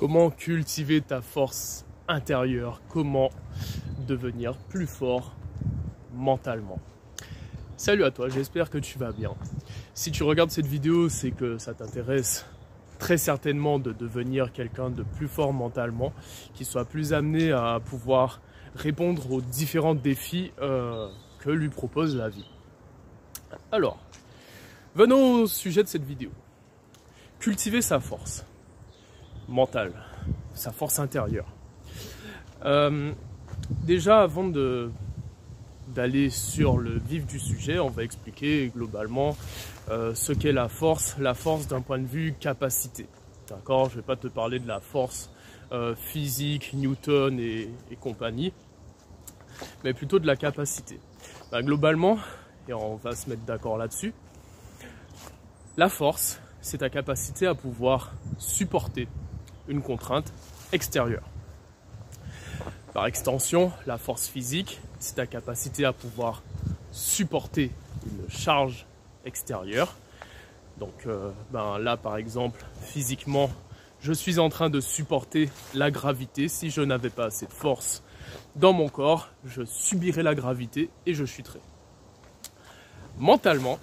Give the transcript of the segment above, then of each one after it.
Comment cultiver ta force intérieure? Comment devenir plus fort mentalement? Salut à toi, j'espère que tu vas bien. Si tu regardes cette vidéo, c'est que ça t'intéresse très certainement de devenir quelqu'un de plus fort mentalement, qui soit plus amené à pouvoir répondre aux différents défis que lui propose la vie. Alors, venons au sujet de cette vidéo. Cultiver sa force mentale, sa force intérieure. Déjà, avant d'aller sur le vif du sujet, on va expliquer globalement ce qu'est la force d'un point de vue capacité. D'accord, je ne vais pas te parler de la force physique, Newton et compagnie, mais plutôt de la capacité. Globalement, et on va se mettre d'accord là-dessus, la force, c'est ta capacité à pouvoir supporter une contrainte extérieure. Par extension, la force physique, c'est ta capacité à pouvoir supporter une charge extérieure. Donc là, par exemple, physiquement, je suis en train de supporter la gravité. Si je n'avais pas assez de force dans mon corps, je subirais la gravité et je chuterais. Mentalement,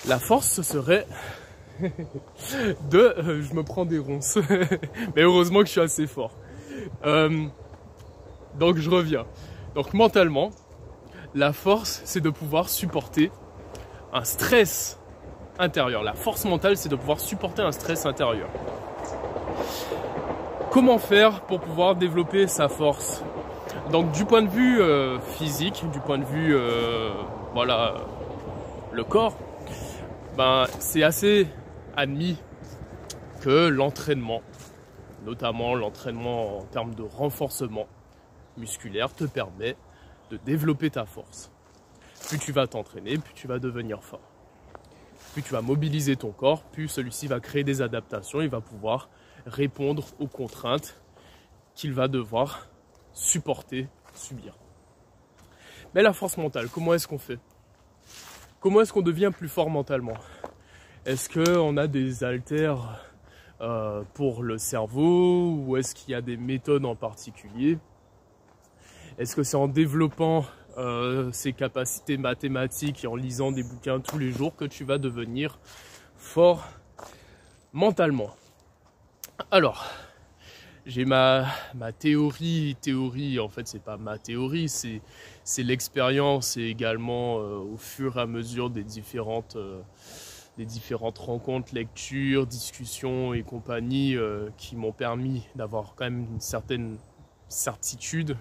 la force, ce serait je me prends des ronces. Mais heureusement que je suis assez fort. Donc je reviens. Donc mentalement, la force, c'est de pouvoir supporter un stress intérieur. La force mentale, c'est de pouvoir supporter un stress intérieur. Comment faire pour pouvoir développer sa force? Donc du point de vue physique, du point de vue le corps, c'est assez admis que l'entraînement, notamment l'entraînement en termes de renforcement musculaire, te permet de développer ta force. Plus tu vas t'entraîner, plus tu vas devenir fort. Plus tu vas mobiliser ton corps, plus celui-ci va créer des adaptations, il va pouvoir répondre aux contraintes qu'il va devoir supporter, subir. Mais la force mentale, comment est-ce qu'on fait? Comment est-ce qu'on devient plus fort mentalement? Est-ce qu'on a des haltères pour le cerveau ou est-ce qu'il y a des méthodes en particulier? Est-ce que c'est en développant ses capacités mathématiques et en lisant des bouquins tous les jours que tu vas devenir fort mentalement? Alors, j'ai ma théorie, en fait c'est pas ma théorie, c'est l'expérience et également au fur et à mesure des différentes rencontres, lectures, discussions et compagnie qui m'ont permis d'avoir quand même une certaine certitude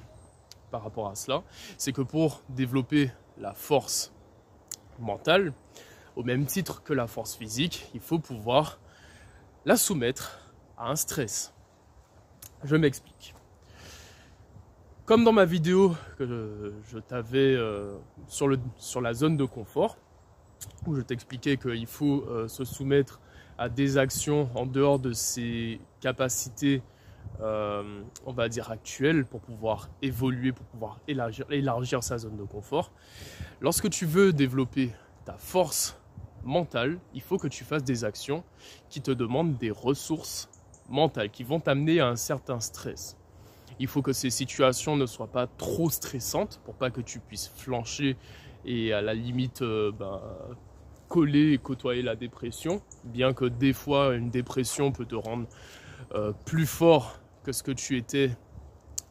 par rapport à cela. C'est que pour développer la force mentale, au même titre que la force physique, il faut pouvoir la soumettre à un stress. Je m'explique. Comme dans ma vidéo que je t'avais sur la zone de confort, où je t'expliquais qu'il faut se soumettre à des actions en dehors de ses capacités, on va dire actuelles, pour pouvoir évoluer, pour pouvoir élargir sa zone de confort. Lorsque tu veux développer ta force mentale, il faut que tu fasses des actions qui te demandent des ressources mentales, qui vont t'amener à un certain stress. Il faut que ces situations ne soient pas trop stressantes pour pas que tu puisses flancher et à la limite coller et côtoyer la dépression, bien que des fois une dépression peut te rendre plus fort que ce que tu étais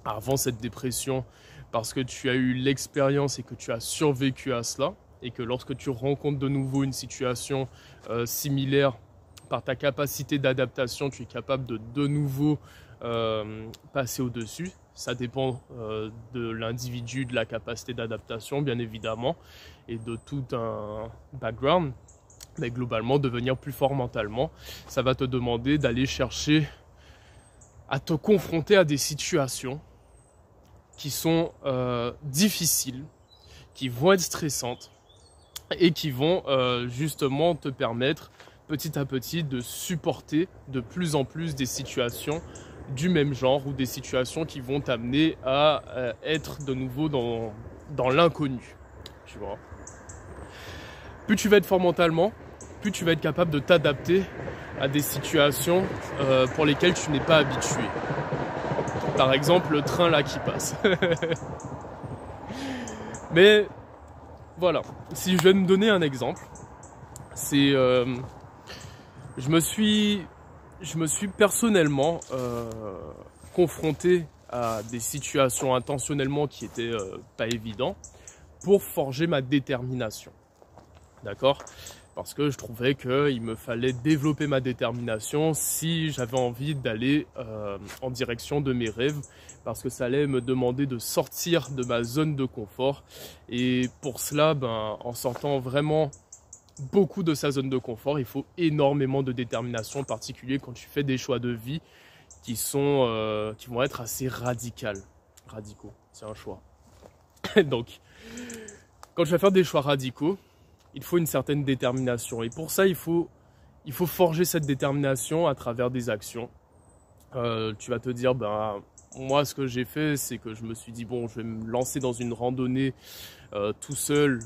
avant cette dépression, parce que tu as eu l'expérience et que tu as survécu à cela, et que lorsque tu rencontres de nouveau une situation similaire, par ta capacité d'adaptation, tu es capable de nouveau passer au-dessus. Ça dépend de l'individu, de la capacité d'adaptation, bien évidemment, et de tout un background. Mais globalement, devenir plus fort mentalement, ça va te demander d'aller chercher à te confronter à des situations qui sont difficiles, qui vont être stressantes et qui vont justement te permettre petit à petit de supporter de plus en plus des situations du même genre ou des situations qui vont t'amener à être de nouveau dans l'inconnu. Tu vois. Plus tu vas être fort mentalement, plus tu vas être capable de t'adapter à des situations pour lesquelles tu n'es pas habitué. Par exemple, le train là qui passe. Mais voilà, si je vais me donner un exemple, c'est je me suis personnellement confronté à des situations intentionnellement qui étaient pas évidentes pour forger ma détermination. D'accord? Parce que je trouvais qu'il me fallait développer ma détermination si j'avais envie d'aller en direction de mes rêves, parce que ça allait me demander de sortir de ma zone de confort. Et pour cela, en sortant vraiment beaucoup de sa zone de confort, il faut énormément de détermination, en particulier quand tu fais des choix de vie qui vont être assez radicaux. C'est un choix. Donc, quand tu vas faire des choix radicaux, il faut une certaine détermination. Et pour ça, il faut forger cette détermination à travers des actions. Tu vas te dire, moi, ce que j'ai fait, c'est que je me suis dit, bon, je vais me lancer dans une randonnée tout seul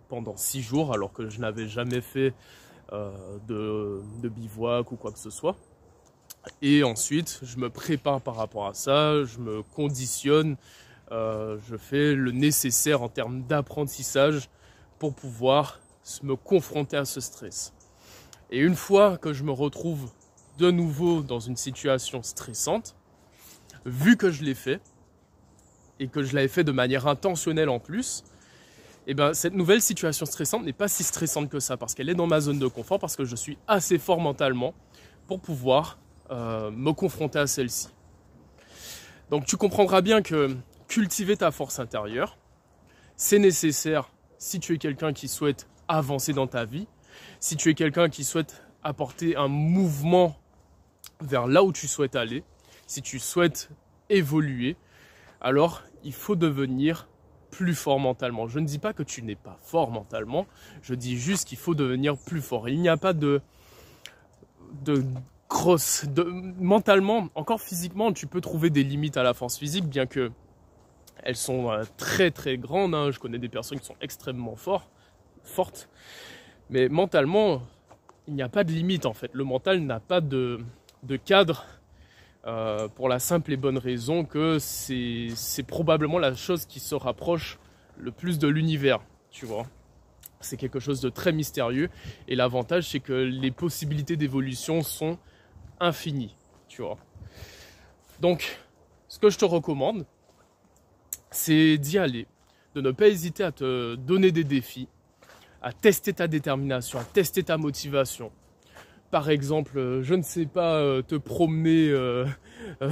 pendant 6 jours, alors que je n'avais jamais fait de bivouac ou quoi que ce soit. Et ensuite, je me prépare par rapport à ça, je me conditionne, je fais le nécessaire en termes d'apprentissage pour pouvoir me confronter à ce stress. Et une fois que je me retrouve de nouveau dans une situation stressante, vu que je l'ai fait, et que je l'avais fait de manière intentionnelle en plus, et cette nouvelle situation stressante n'est pas si stressante que ça, parce qu'elle est dans ma zone de confort, parce que je suis assez fort mentalement pour pouvoir me confronter à celle-ci. Donc tu comprendras bien que cultiver ta force intérieure, c'est nécessaire si tu es quelqu'un qui souhaite avancer dans ta vie, si tu es quelqu'un qui souhaite apporter un mouvement vers là où tu souhaites aller, si tu souhaites évoluer, alors il faut devenir plus fort mentalement. Je ne dis pas que tu n'es pas fort mentalement, je dis juste qu'il faut devenir plus fort. Il n'y a pas mentalement, encore physiquement, tu peux trouver des limites à la force physique, bien que elles sont très très grandes. Je connais des personnes qui sont extrêmement fortes, mais mentalement, il n'y a pas de limite en fait. Le mental n'a pas de cadre, pour la simple et bonne raison que c'est probablement la chose qui se rapproche le plus de l'univers, tu vois. C'est quelque chose de très mystérieux, et l'avantage c'est que les possibilités d'évolution sont infinies, tu vois. Donc, ce que je te recommande, c'est d'y aller, de ne pas hésiter à te donner des défis, à tester ta détermination, à tester ta motivation. Par exemple, je ne sais pas, te promener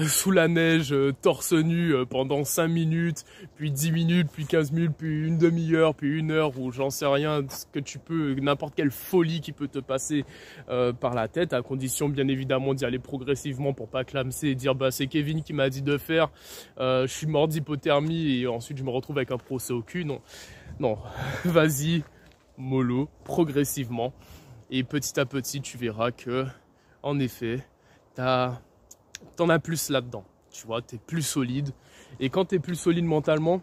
sous la neige, torse nu pendant 5 minutes, puis 10 minutes, puis 15 minutes, puis une demi-heure, puis 1 heure, ou j'en sais rien, ce que tu peux, n'importe quelle folie qui peut te passer par la tête, à condition bien évidemment d'y aller progressivement pour pas clamser et dire c'est Kevin qui m'a dit de faire, je suis mort d'hypothermie et ensuite je me retrouve avec un procès au cul. Non, vas-y, mollo, progressivement. Et petit à petit, tu verras que, en effet, t'en as plus là-dedans. Tu vois, t'es plus solide. Et quand t'es plus solide mentalement,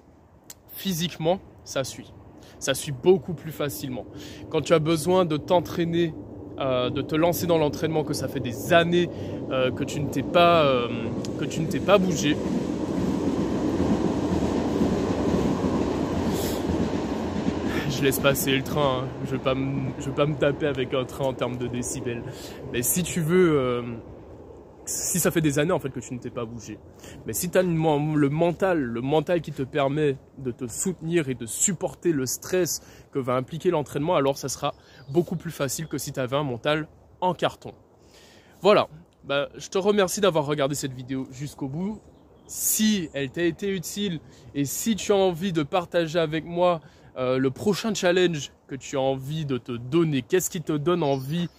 physiquement, ça suit. Ça suit beaucoup plus facilement. Quand tu as besoin de t'entraîner, de te lancer dans l'entraînement, que ça fait des années que tu ne t'es pas bougé, je laisse passer le train, je vais pas me taper avec un train en termes de décibels. Mais si tu veux, si ça fait des années en fait que tu ne t'es pas bougé, mais si tu as le mental qui te permet de te soutenir et de supporter le stress que va impliquer l'entraînement, alors ça sera beaucoup plus facile que si tu avais un mental en carton. Voilà, je te remercie d'avoir regardé cette vidéo jusqu'au bout. Si elle t'a été utile et si tu as envie de partager avec moi le prochain challenge que tu as envie de te donner, qu'est-ce qui te donne envie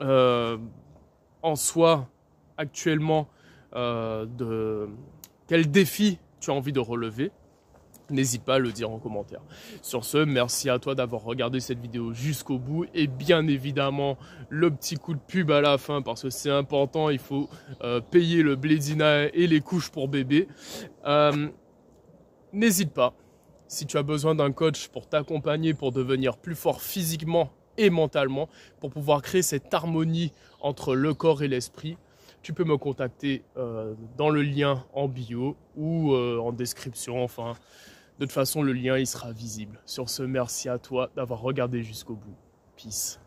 en soi actuellement, quel défi tu as envie de relever, n'hésite pas à le dire en commentaire. Sur ce, merci à toi d'avoir regardé cette vidéo jusqu'au bout, et bien évidemment le petit coup de pub à la fin parce que c'est important, il faut payer le blédina et les couches pour bébé. N'hésite pas. Si tu as besoin d'un coach pour t'accompagner, pour devenir plus fort physiquement et mentalement pour pouvoir créer cette harmonie entre le corps et l'esprit, tu peux me contacter dans le lien en bio ou en description. Enfin, de toute façon, le lien il sera visible. Sur ce, merci à toi d'avoir regardé jusqu'au bout. Peace.